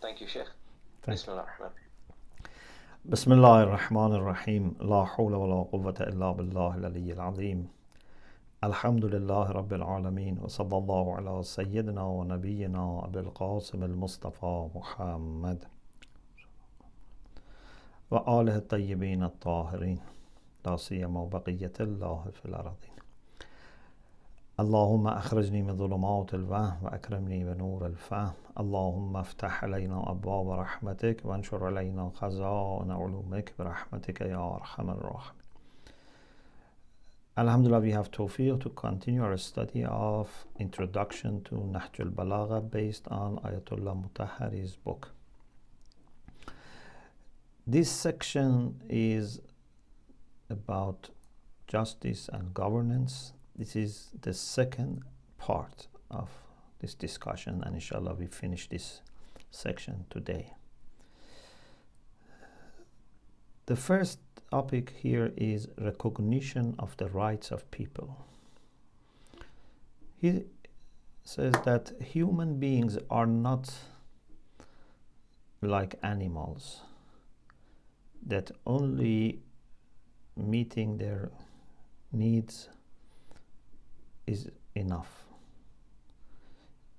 Thank you, Sheikh. Thank you. Bismillah ar-Rahman. بسم الله الرحمن الرحيم لا حول ولا قوة إلا بالله العلي العظيم الحمد لله رب العالمين وصلى الله على سيدنا ونبينا أبي القاسم المصطفى محمد وآله الطيبين الطاهرين لا سيما بقية الله في الأرضين اللهم أخرجني من ظلمات الوهم وأكرمني بنور الفهم اللهم افتح علينا أبواب رحمتك وانشر علينا خزائن علومك برحمتك يا أرحم الراحمين. Alhamdulillah, we have tawfiq to continue our study of Introduction to Nahj al-Balaghah based on Ayatollah Mutahhari's book. This section is about justice and governance. This is the second part of this discussion, and inshallah we finish this section today. The first topic here is recognition of the rights of people. He says that human beings are not like animals, that only meeting their needs is enough.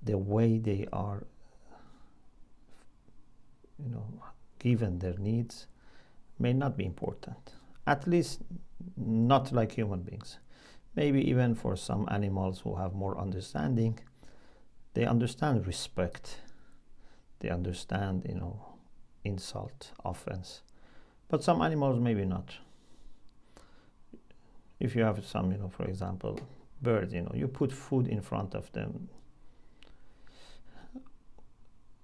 The way they are, given their needs may not be important. At least not like human beings. Maybe even for some animals who have more understanding, they understand respect. They understand, insult, offense. But some animals maybe not. If you have some, for example, birds, you put food in front of them.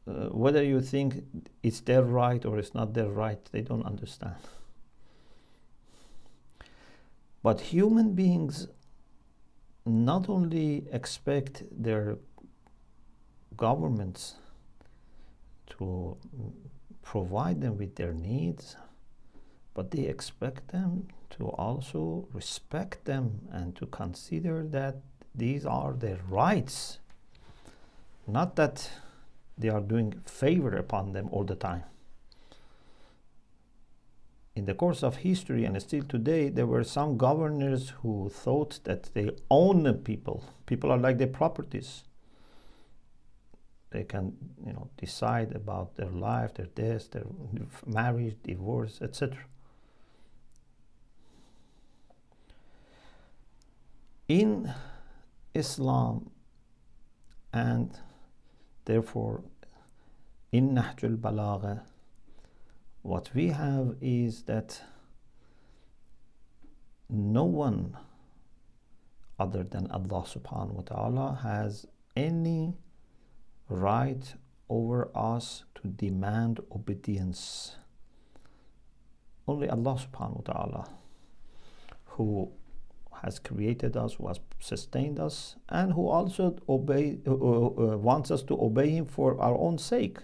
Whether you think it's their right or it's not their right, they don't understand. But human beings not only expect their governments to provide them with their needs, but they expect them to also respect them and to consider that these are their rights, not that they are doing favor upon them all the time. In the course of history and still today, there were some governors who thought that they own the people. People are like their properties. They can, decide about their life, their death, their marriage, divorce, etc. In Islam, and therefore in Nahj al-Balaghah, what we have is that no one other than Allah subhanahu wa ta'ala has any right over us to demand obedience. Only Allah subhanahu wa ta'ala, who has created us, who has sustained us, and who also wants us to obey Him for our own sake.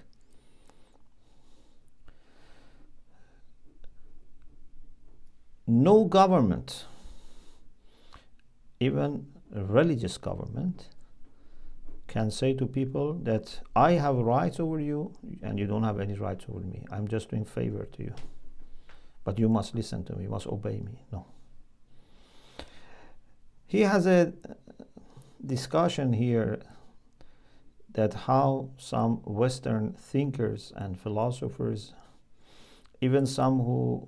No government, even a religious government, can say to people that I have rights over you and you don't have any rights over me. I'm just doing favor to you. But you must listen to me, you must obey me. No. He has a discussion here that how some Western thinkers and philosophers, even some who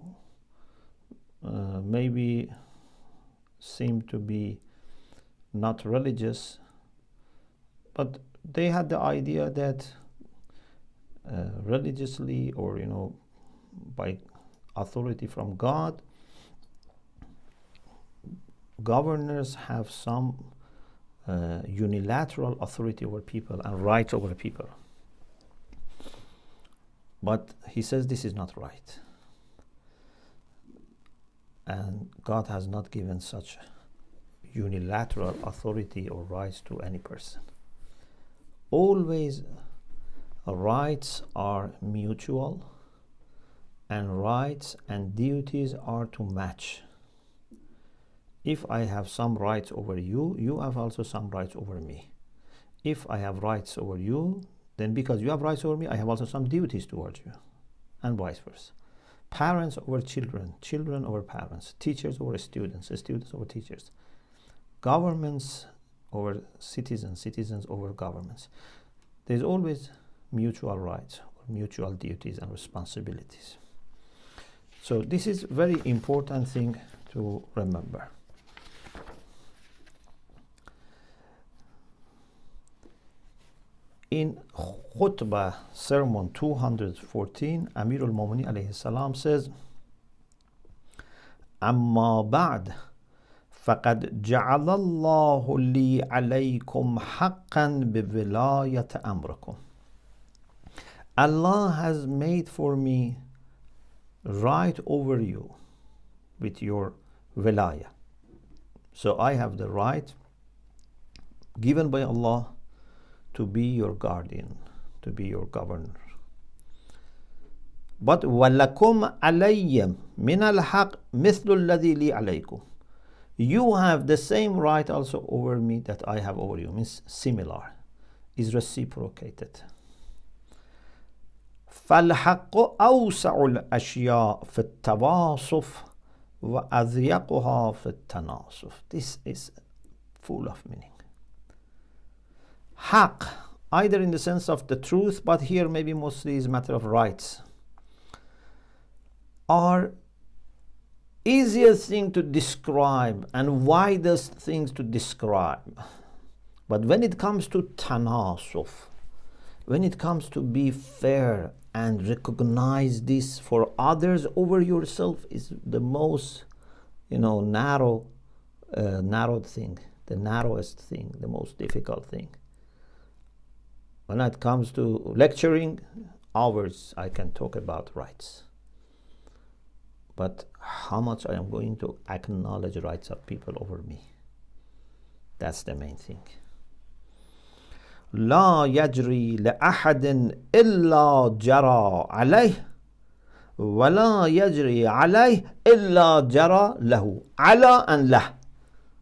maybe seem to be not religious, but they had the idea that religiously or by authority from God, governors have some unilateral authority over people and rights over people. But he says this is not right. And God has not given such unilateral authority or rights to any person. Always rights are mutual, and rights and duties are to match. If I have some rights over you, you have also some rights over me. If I have rights over you, then because you have rights over me, I have also some duties towards you, and vice versa. Parents over children, children over parents, teachers over students, students over teachers, governments over citizens, citizens over governments. There's always mutual rights, mutual duties and responsibilities. So this is very important thing to remember. In Khutbah, Sermon 214, Amir al-Mu'minin alayhi salam says, Amma ba'd, faqad ja'ala Allahu li alaykum haqqan biwilayat amrikum. Allah has made for me right over you with your wilayah. So I have the right given by Allah to be your guardian, to be your governor. But وَلَكُمْ عَلَيَّ مِنَ الْحَقِّ مِثْلُ الَّذِي لِي عَلَيْكُمْ. You have the same right also over me that I have over you. Means similar, is reciprocated. فَالْحَقُّ أَوْسَعُ الْأَشْيَاءِ فِي التَّوَاصُفِ وَأَضْيَقُهَا فِي التَّنَاصُفِ. This is full of meaning. Haq, either in the sense of the truth, but here maybe mostly is a matter of rights, are easiest thing to describe and widest things to describe. But when it comes to tanasuf, when it comes to be fair and recognize this for others over yourself, is the most, narrowed thing, the narrowest thing, the most difficult thing. When it comes to lecturing, hours I can talk about rights. But how much I am going to acknowledge rights of people over me? That's the main thing. لا يجري لأحد إلا جرى عليه ولا يجري عليه إلا جرى له. على and له,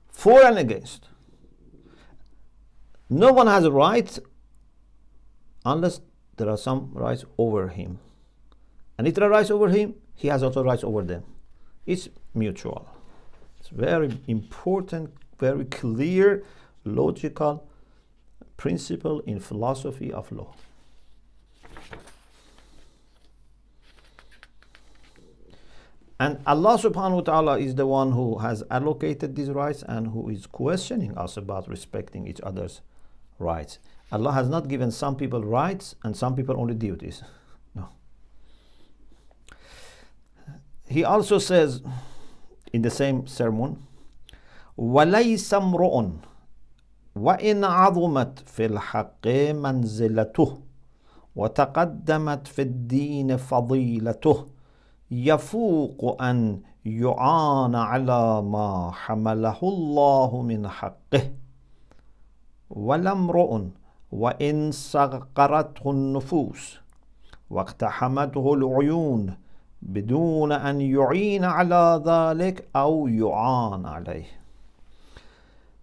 for and against. No one has a right unless there are some rights over him. And if there are rights over him, he has also rights over them. It's mutual. It's very important, very clear, logical principle in philosophy of law. And Allah subhanahu wa ta'ala is the one who has allocated these rights and who is questioning us about respecting each other's rights. Allah has not given some people rights and some people only duties. No. He also says in the same sermon, وَلَيْسَ امْرُؤٌ وَإِنْ عَظُمَتْ فِي الْحَقِّ مَنْزِلَتُهُ وَتَقَدَّمَتْ فِي الدِّينِ فَضِيلَتُهُ يَفُوقُ أَنْ يُعَانَ عَلَى مَا حَمَلَهُ اللَّهُ مِنْ حَقِّهِ وَلَمْرُؤٌ وَإِنْ صَغَّرَتْهُ النُّفُوسُ وَاقْتَحَمَتْهُ الْعُيُونُ بدون أن يعين على ذلك أو يعان عليه.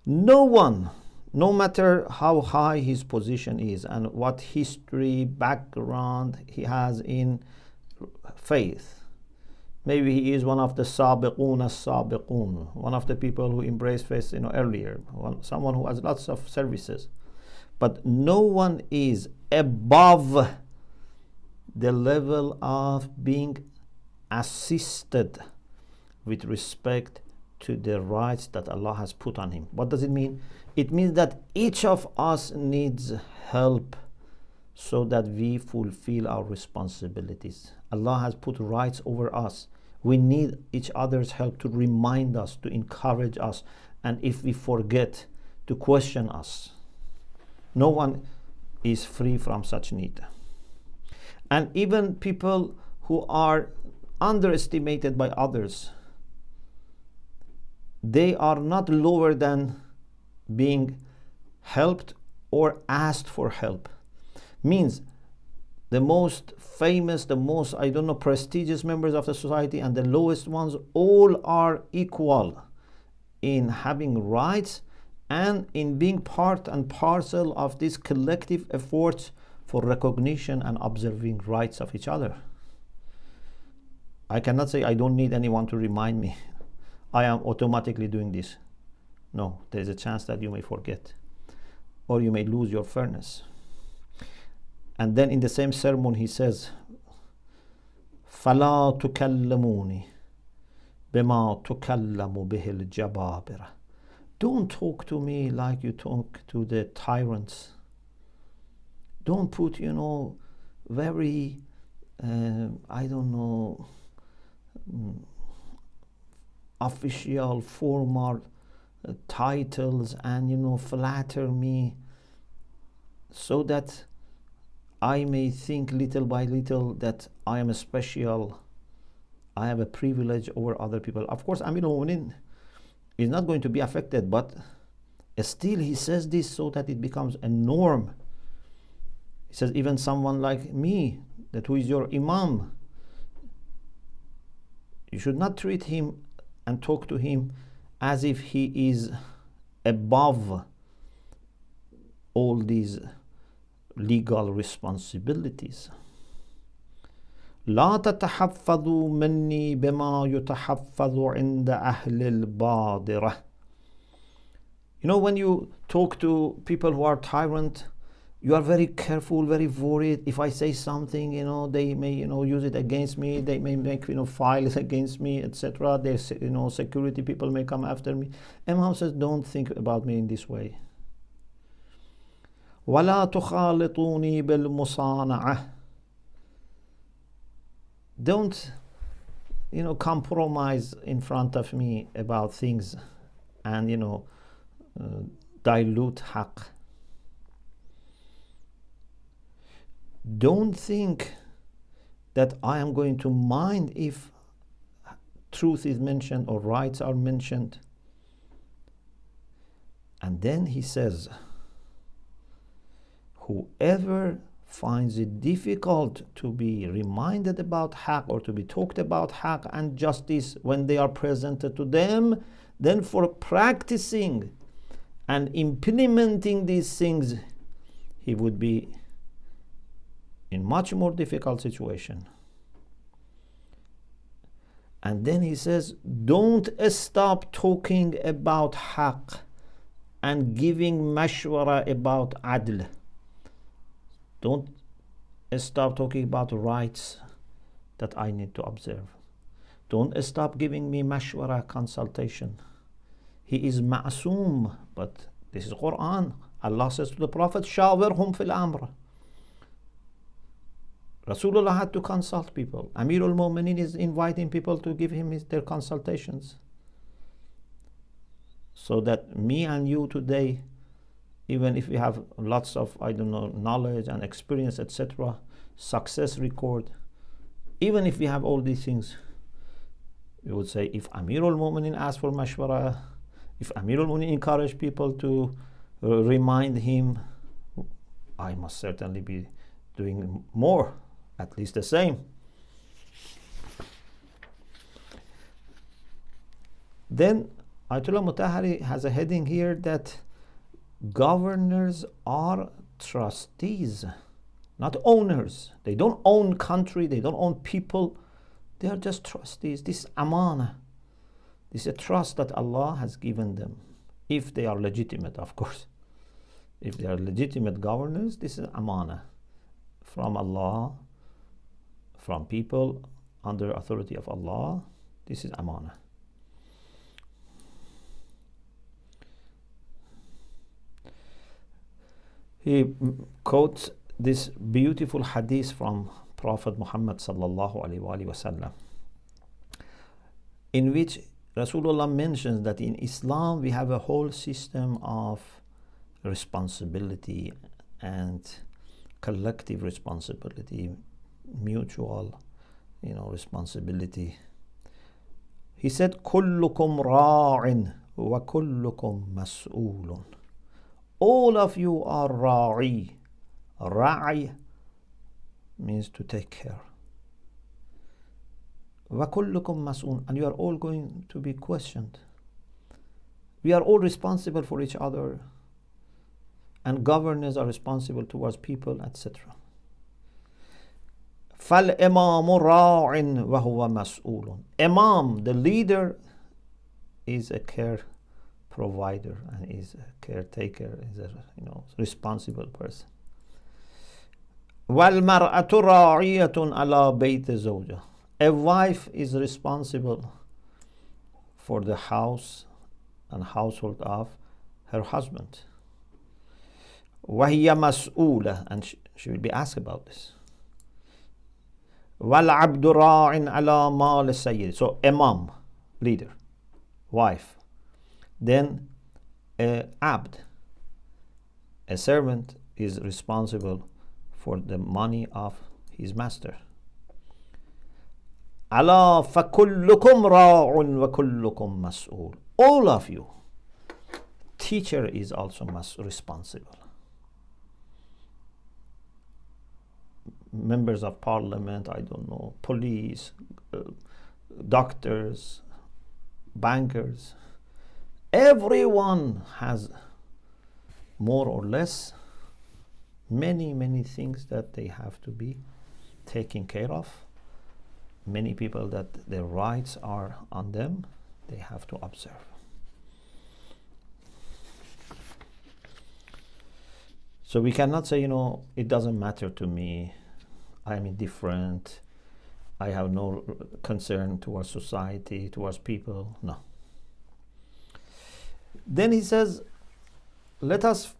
No one, no matter how high his position is and what history, background he has in faith, maybe he is one of the sabiqun as-sabiqun, one of the people who embraced faith earlier, someone who has lots of services, but no one is above the level of being assisted with respect to the rights that Allah has put on him. What does it mean? It means that each of us needs help so that we fulfill our responsibilities. Allah has put rights over us. We need each other's help to remind us, to encourage us, and if we forget, to question us. No one is free from such need. And even people who are underestimated by others, they are not lower than being helped or asked for help. Means the most famous, the most, prestigious members of the society and the lowest ones, all are equal in having rights and in being part and parcel of this collective effort for recognition and observing rights of each other. I cannot say I don't need anyone to remind me. I am automatically doing this. No, there's a chance that you may forget, or you may lose your fairness. And then in the same sermon he says, فَلَا تُكَلَّمُونِ بِمَا تُكَلَّمُ بِهِ الْجَبَابِرَةِ. Don't talk to me like you talk to the tyrants. Don't put, very, official, formal titles and, flatter me so that I may think little by little that I am special. I have a privilege over other people. Of course, Amir al-Mu'minin is not going to be affected, but still he says this so that it becomes a norm. He says, even someone like me, that who is your imam, you should not treat him and talk to him as if he is above all these legal responsibilities. لا تتحفظوا مني بما يتحفظ عند أهل البادرة. When you talk to people who are tyrant, you are very careful, very worried. If I say something, they may, use it against me. They may make, files against me, etc. There's, security people may come after me. Imam says, don't think about me in this way. وَلَا تُخَالِطُونِي بِالْمُصَانَعَةِ. Don't, compromise in front of me about things and, dilute haqq. Don't think that I am going to mind if truth is mentioned or rights are mentioned. And then he says, whoever finds it difficult to be reminded about haqq or to be talked about haqq and justice when they are presented to them, then for practicing and implementing these things, he would be in much more difficult situation. And then he says, don't stop talking about haqq and giving mashwara about adl. Don't stop talking about rights that I need to observe. Don't stop giving me mashwara, consultation. He is ma'soom, but this is Quran. Allah says to the Prophet, shawirhum fil amr. Rasulullah had to consult people. Amir al-Mu'minin is inviting people to give him their consultations. So that me and you today, even if we have lots of, knowledge and experience, etc., success record, even if we have all these things, we would say, if Amir al-Mu'minin asked for mashwara, if Amir al-Mu'minin encouraged people to remind him, I must certainly be doing more, at least the same. Then Ayatollah Mutahhari has a heading here that governors are trustees, not owners. They don't own country, they don't own people, they are just trustees. This amana, this is a trust that Allah has given them, if they are legitimate, of course. If they are legitimate governors, this is amana from Allah, from people under authority of Allah. This is amana. He quotes this beautiful hadith from Prophet Muhammad sallallahu alaihi wasallam, in which Rasulullah mentions that in Islam we have a whole system of responsibility and collective responsibility, mutual, responsibility. He said, "Kullukum ra'in wa kullukum mas'ulun." All of you are ra'i. Ra'i means to take care. Wa kullukum mas'ul, and you are all going to be questioned. We are all responsible for each other, and governors are responsible towards people, etc. فَالْإِمَامُ رَاعٍ وَهُوَ مَسْئُولٌ. Imam, the leader, is a care provider and is a caretaker, is a responsible person. وَالْمَرْأَةُ رَاعِيَةٌ عَلَى بَيْتِ زَوْجِهَا. A wife is responsible for the house and household of her husband. وَهِيَ مَسْئُولَةٌ, and she will be asked about this. وَالْعَبْدُ رَاعٍ عَلَى مَالِ السَّيِّدِ. So imam, leader, wife. Then abd, a servant, is responsible for the money of his master. أَلَا فَكُلُّكُمْ رَاعٌ وَكُلُّكُمْ مَسْئُولٌ. All of you. Teacher is also responsible. Members of parliament, I don't know, police, doctors, bankers, everyone has more or less many things that they have to be taken care of. Many people that their rights are on them, they have to observe. So we cannot say, it doesn't matter to me, I am indifferent, I have no concern towards society, towards people. No. Then he says, let us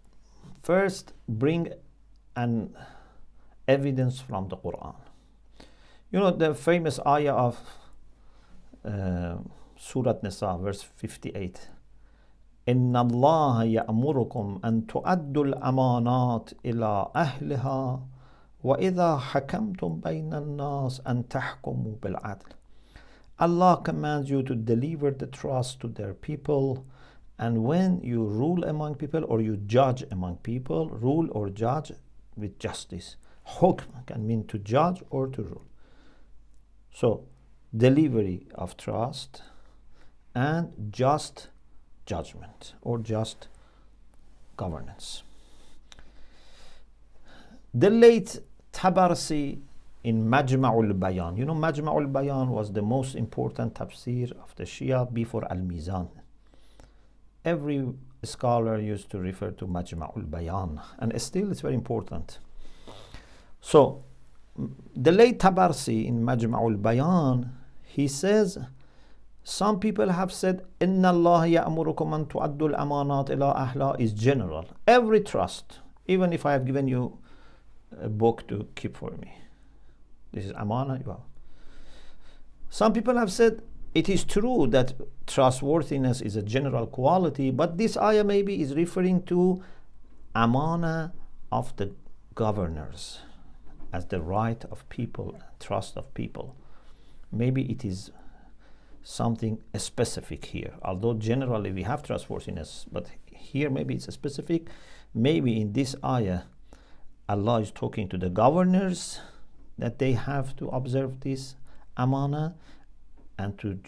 first bring an evidence from the Quran. The famous ayah of Surah Nisa, verse 58. إِنَّ اللَّهَ يَأْمُرُكُمْ أَن تُؤَدُّوا الْأَمَانَاتِ إِلَىٰ أَهْلِهَا وَإِذَا حَكَمْتُمْ بَيْنَ النَّاسِ أَن تَحْكُمُوا بِالْعَدْلِ. Allah commands you to deliver the trust to their people, and when you rule among people or you judge among people, rule or judge with justice. Hukm can mean to judge or to rule. So, delivery of trust and just judgment or just governance. The late Tabarsi in Majma' al-Bayan. Majma' al-Bayan was the most important tafsir of the Shia before Al-Mizan. Every scholar used to refer to Majma' al-Bayan, and still it's very important. So, the late Tabarsi in Majma' al-Bayan, he says, some people have said, إِنَّ اللَّهَ يَأْمُرُكُمْ أَن تُؤَدُّوا الْأَمَانَاتِ إِلَىٰ أَهْلِهَا is general. Every trust, even if I have given you a book to keep for me, this is amana. Some people have said, it is true that trustworthiness is a general quality, but this ayah maybe is referring to amana of the governors as the right of people, trust of people. Maybe it is something specific here, although generally we have trustworthiness, but here maybe it's specific. Maybe in this ayah Allah is talking to the governors that they have to observe this amana and to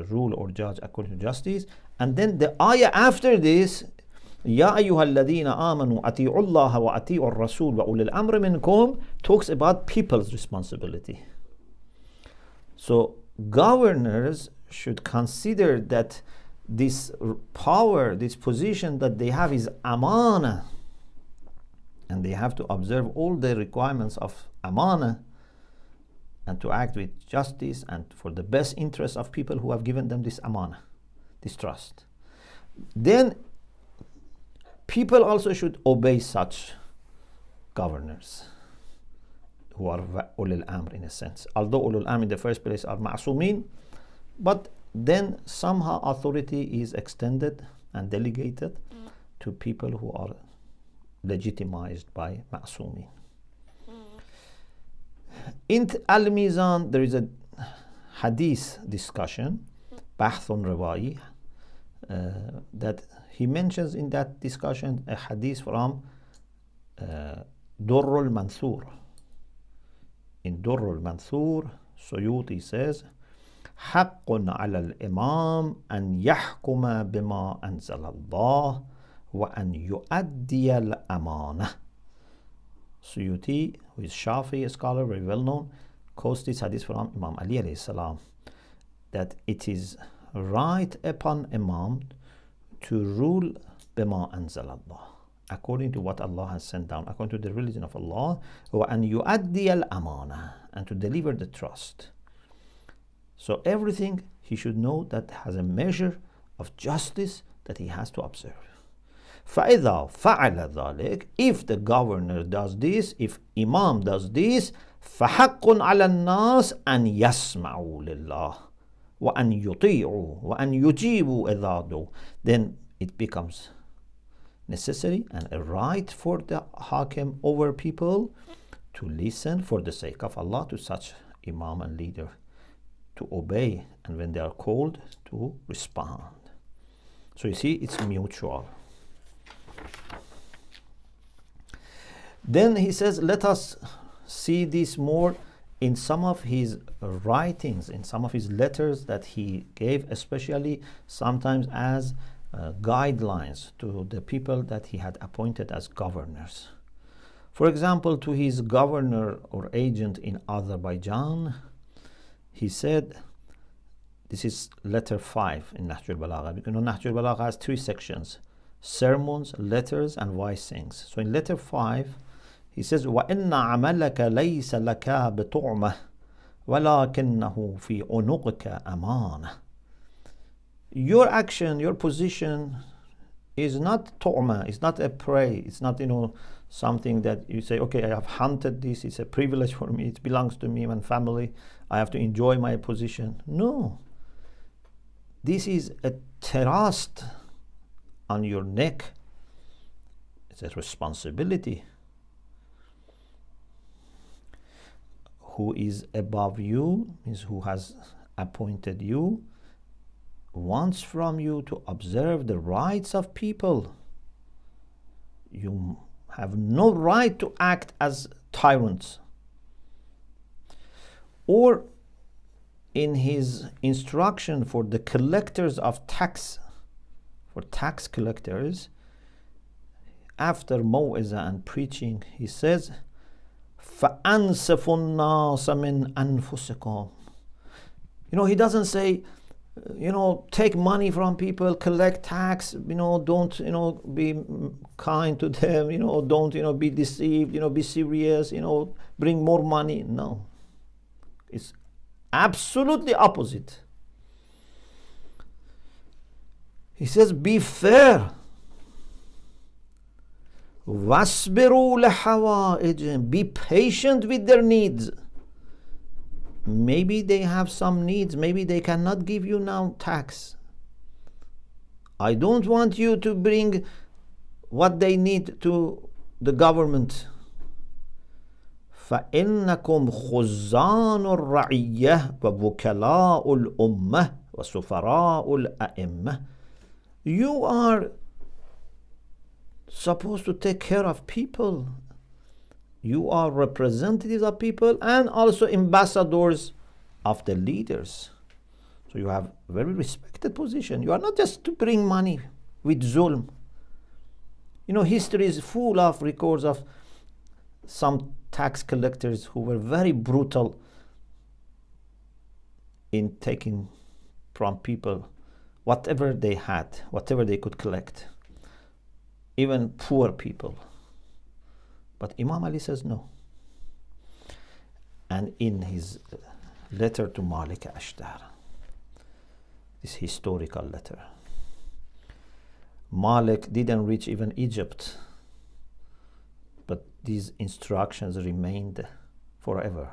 rule or judge according to justice. And then the ayah after this, Ya ayyuhalladhina amanu ati'u Allah wa ati'u ar-rasul wa ulil amri minkum, talks about people's responsibility. So governors should consider that this power, this position that they have is amana, and they have to observe all the requirements of amana and to act with justice and for the best interest of people who have given them this amana, this trust. Then people also should obey such governors who are ulul amr in a sense. Although ulul amr in the first place are ma'sumin, but then somehow authority is extended and delegated to people who are legitimized by ma'sumin. In Al-Mizan there is a hadith discussion, bahthun riwayi, that he mentions in that discussion a hadith from Durrul Manthur. In Durrul Manthur, Suyuti says, حق على الإمام أن يحكم بما أنزل الله وأن يؤدي الأمانة. Suyuti, who is Shafi, a scholar very well known, quotes this hadith from Imam Ali alayhi salam, that it is right upon Imam to rule bima anzalallah, according to what Allah has sent down, according to the religion of Allah, وَأَنْ يُؤَدِّيَ الْأَمَانَةِ, and to deliver the trust. So everything he should know that has a measure of justice that he has to observe. فَإِذَا فَعَلَ ذَلِكَ, if the governor does this, if Imam does this, فَحَقٌّ عَلَى النَّاسِ أَنْ يَسْمَعُوا لِلَّهِ وَأَنْ يُطِيعُوا وَأَنْ يُجِيبُوا إِذَا دُعُوا. Then it becomes necessary and a right for the hakim over people to listen for the sake of Allah to such Imam and leader, to obey, and when they are called, to respond. So you see, it's mutual. Then he says, let us see this more in some of his writings, in some of his letters that he gave, especially sometimes as guidelines to the people that he had appointed as governors. For example, to his governor or agent in Azerbaijan, he said, this is letter 5 in Nahj al-Balaghah. Because Nahj al-Balaghah has 3 sections: sermons, letters, and wise sayings. So in letter 5, he says, وَإِنَّ عَمَلَكَ لَيْسَ لَكَ بِطُعْمَةٍ وَلَكِنَّهُ فِي عُنُقِكَ أَمَانَةٌ. Your action, your position is not tu'ma, it's not a prey, it's not, something that you say, okay, I have hunted this, it's a privilege for me, it belongs to me and family, I have to enjoy my position. No. This is a trust on your neck. It's a responsibility. Who is above you, means who has appointed you, wants from you to observe the rights of people. You have no right to act as tyrants. Or in his instruction for the collectors of tax, for tax collectors, after Maw'izah and preaching, he says, فَأَنْسَفُ النَّاسَ مِنْ أَنفُسِكُمْ. He doesn't say, take money from people, collect tax, don't, be kind to them, don't, be deceived, be serious, bring more money. No. It's absolutely opposite. He says, be fair. وَاسْبِرُوا لَحَوَائِجِهِمْ. Be patient with their needs. Maybe they have some needs. Maybe they cannot give you now tax. I don't want you to bring what they need to the government. فَإِنَّكُمْ خُزَّانُ الرَّعِيَّةِ وَوُكَلَاءُ الْأُمَّةِ وَسُفَرَاءُ الْأَئِمَّةِ. You are supposed to take care of people. You are representatives of people and also ambassadors of the leaders. So you have a very respected position. You are not just to bring money with zulm. History is full of records of some tax collectors who were very brutal in taking from people whatever they had, whatever they could collect, even poor people. But Imam Ali says no. And in his letter to Malik Ashtar, this historical letter, Malik didn't reach even Egypt, but these instructions remained forever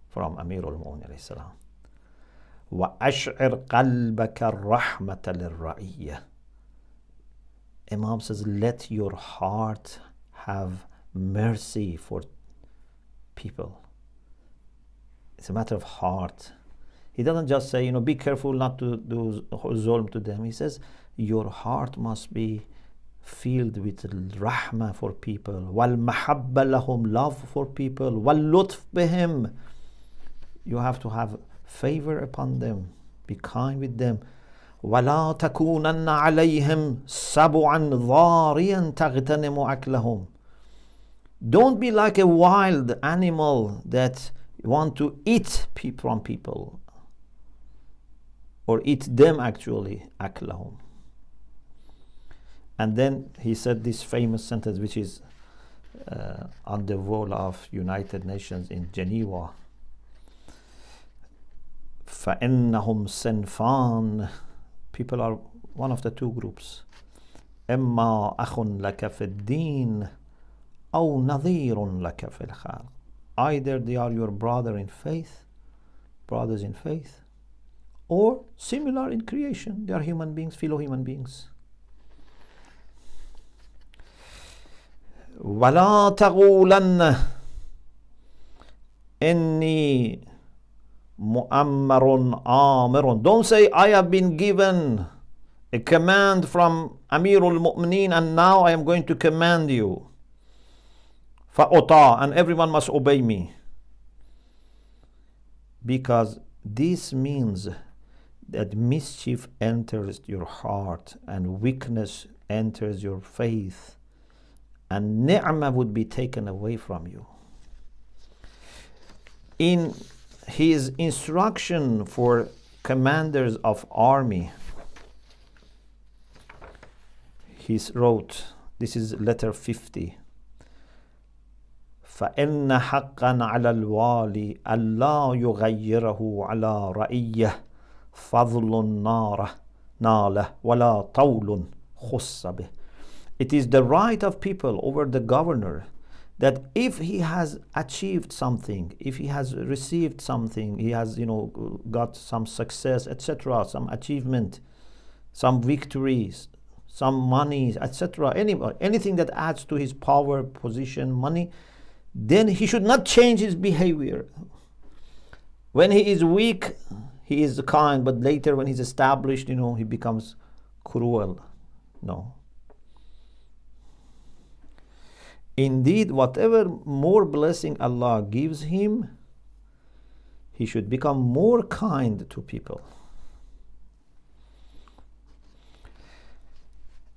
from Amir al-Mu'minin alayhi salam. وَأَشْعِرْ قَلْبَكَ الرَّحْمَةَ لِلرَّعِيَّةِ. Imam says, let your heart have mercy for people. It's a matter of heart. He doesn't just say, be careful not to do zulm to them. He says, your heart must be filled with rahmah for people. وَالْمَحَبَّ لَهُمْ, love for people. وَالْلُطْفْ بِهِمْ, you have to have favor upon them. Be kind with them. وَلَا تَكُونَنَّ عَلَيْهِمْ سَبُعًا ضَارِيًا تَغْتَنِمُ أَكْلَهُمْ. Don't be like a wild animal that You want to eat from people, or eat them actually, aklahum. And then he said this famous sentence, which is on the wall of United Nations in Geneva. فَإِنَّهُمْ سَنْفَانِ. People are one of the two groups. إِمَّا أَخٌ لَكَ فِي الدِّينِ أَوْ نَظِيرٌ لَكَ فِي الْخَلْقِ. Either they are your brother in faith, brothers in faith, or similar in creation. They are human beings, fellow human beings. وَلَا تَقُولَنَّ إِنِّي مُؤَمَّرٌ آمِرٌ. Don't say, I have been given a command from Amirul Mu'mineen and now I am going to command you. فَأُطَاعَ, and everyone must obey me. Because this means that mischief enters your heart and weakness enters your faith, and ni'mah would be taken away from you. In his instruction for commanders of army, he wrote, this is letter 50, فَإِنَّ حَقًّا عَلَى الْوَالِي أَلَّا يُغَيِّرَهُ عَلَى رَئِيَّهِ فَضْلٌ نَالَهُ وَلَا طَوْلٌ خُصَّ بِهِ. It is the right of people over the governor that if he has achieved something, if he has received something, he has, got some success, etc., some achievement, some victories, some monies, etc., anything that adds to his power, position, money, then he should not change his behavior. When he is weak, he is kind, but later when he's established, he becomes cruel. No. Indeed, whatever more blessing Allah gives him, he should become more kind to people.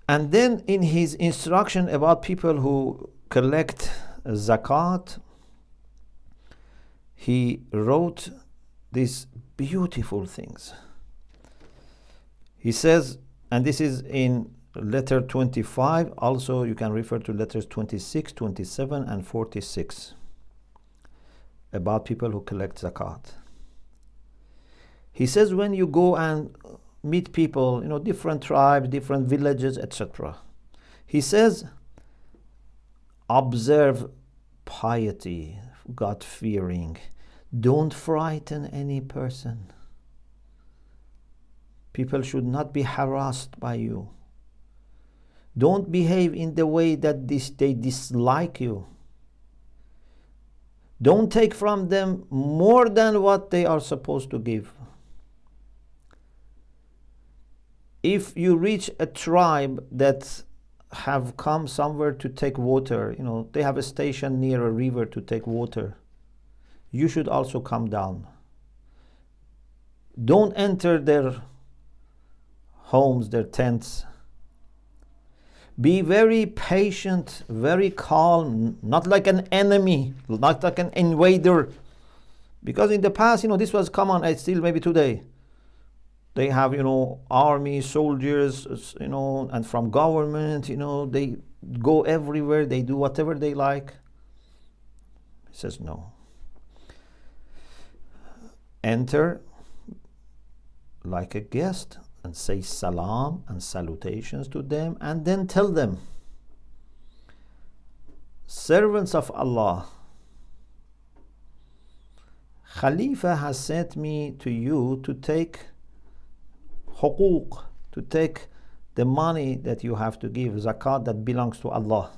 And then in his instruction about people who collect zakat, he wrote these beautiful things. He says, and this is in letter 25, also you can refer to letters 26, 27, and 46 about people who collect zakat. He says, when you go and meet people, different tribes, different villages, etc., he says, observe piety, God-fearing. Don't frighten any person. People should not be harassed by you. Don't behave in the way that they dislike you. Don't take from them more than what they are supposed to give. If you reach a tribe that have come somewhere to take water, they have a station near a river to take water, you should also come down. Don't enter their homes, their tents. Be very patient, very calm, not like an enemy, not like an invader. Because in the past, this was common, and still maybe today. They have, army, soldiers, and from government, they go everywhere, they do whatever they like. He says no. Enter like a guest and say salam and salutations to them, and then tell them, servants of Allah, Khalifa has sent me to you to take huquq, to take the money that you have to give, zakat, that belongs to Allah.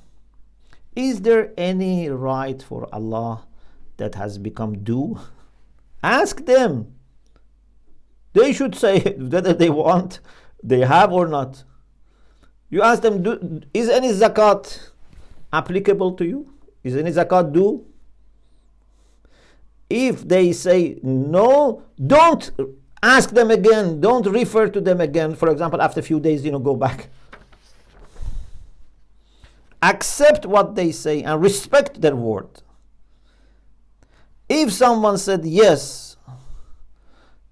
Is there any right for Allah that has become due? Ask them. They should say whether they have or not. You ask them, is any zakat applicable to you? Is any zakat due? If they say no, don't ask them again. Don't refer to them again. For example, after a few days, go back. Accept what they say and respect their word. If someone said yes,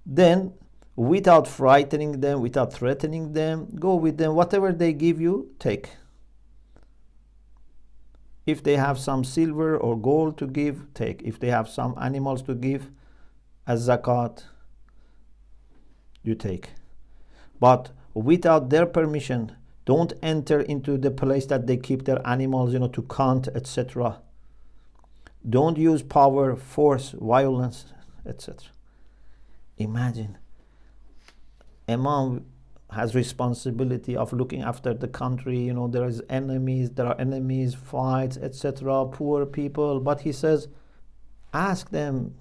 then without frightening them, without threatening them, go with them. Whatever they give you, take. If they have some silver or gold to give, take. If they have some animals to give as zakat, you take. But without their permission, don't enter into the place that they keep their animals, to count, etc. Don't use power, force, violence, etc. Imagine, Imam has responsibility of looking after the country. There are enemies, fights, etc. Poor people. But he says, ask them.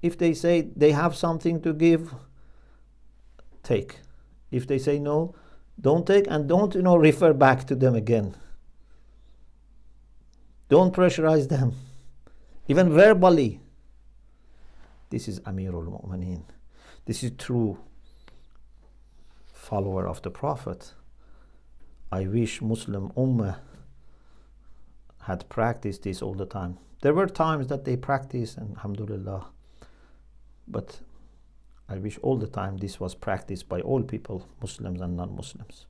If they say they have something to give, take. If they say no, don't take, and don't refer back to them again. Don't pressurize them, even verbally. This is Amirul Mu'mineen. This is true follower of the Prophet. I wish Muslim Ummah had practiced this all the time. There were times that they practiced, and alhamdulillah, but I wish all the time this was practiced by all people, Muslims and non-Muslims.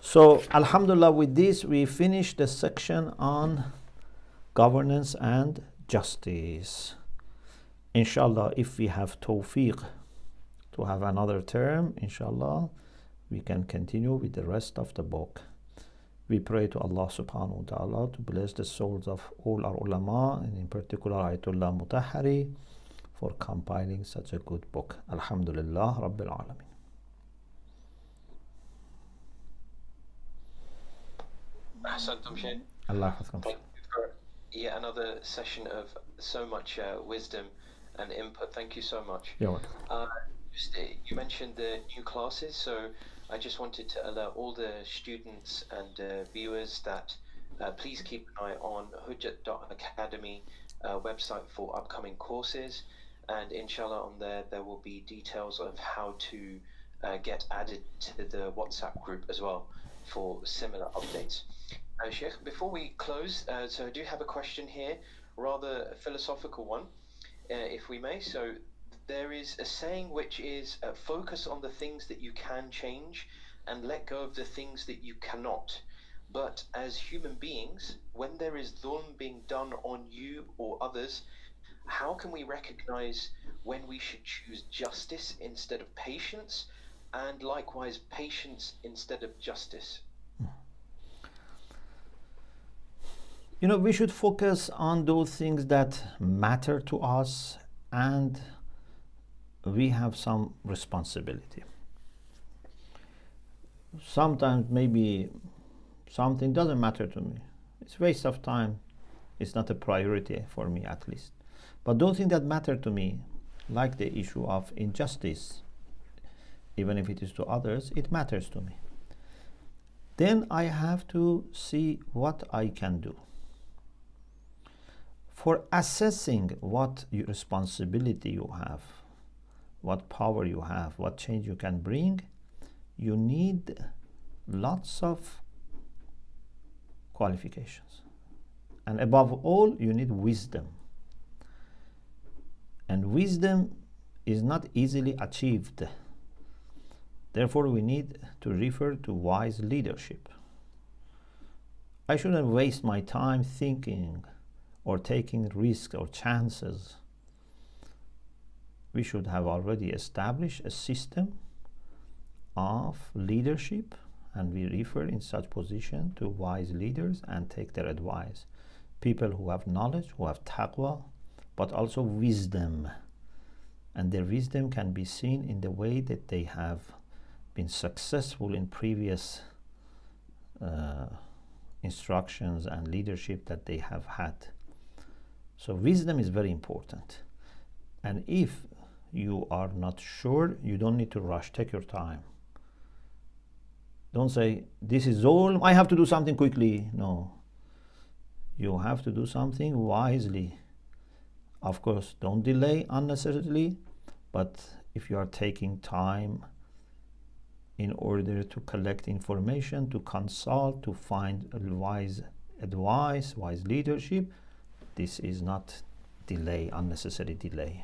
So alhamdulillah, with this we finish the section on governance and justice. Inshallah, if we have tawfiq to have another term, inshallah, we can continue with the rest of the book. We pray to Allah subhanahu wa ta'ala to bless the souls of all our ulama, and in particular Ayatollah Mutahhari, for compiling such a good book. Alhamdulillah Rabbil Alameen. Ahsantum, Sheikh. Allah Thank you for yet another session of so much wisdom and input. Thank you so much. You're welcome. You mentioned the new classes, so I just wanted to alert all the students and viewers that please keep an eye on Hujjat Academy website for upcoming courses, and inshallah on there will be details of how to get added to the WhatsApp group as well for similar updates. Sheikh, before we close, so I do have a question here, rather a philosophical one, if we may. So there is a saying which is focus on the things that you can change and let go of the things that you cannot. But as human beings, when there is dhulm being done on you or others, how can we recognize when we should choose justice instead of patience, and likewise patience instead of justice? We should focus on those things that matter to us, and we have some responsibility. Sometimes maybe something doesn't matter to me. It's a waste of time. It's not a priority for me, at least. But those things that matter to me, like the issue of injustice, even if it is to others, it matters to me. Then I have to see what I can do. For assessing what responsibility you have, what power you have, what change you can bring, you need lots of qualifications. And above all, you need wisdom. And wisdom is not easily achieved. Therefore, we need to refer to wise leadership. I shouldn't waste my time thinking or taking risks or chances. We should have already established a system of leadership, and we refer in such position to wise leaders and take their advice. People who have knowledge, who have taqwa, but also wisdom. And their wisdom can be seen in the way that they have been successful in previous instructions and leadership that they have had. So wisdom is very important. And if you are not sure, you don't need to rush. Take your time. Don't say, this is all, I have to do something quickly. No. You have to do something wisely. Of course, don't delay unnecessarily, but if you are taking time in order to collect information, to consult, to find wise advice, wise leadership, this is not delay, unnecessary delay.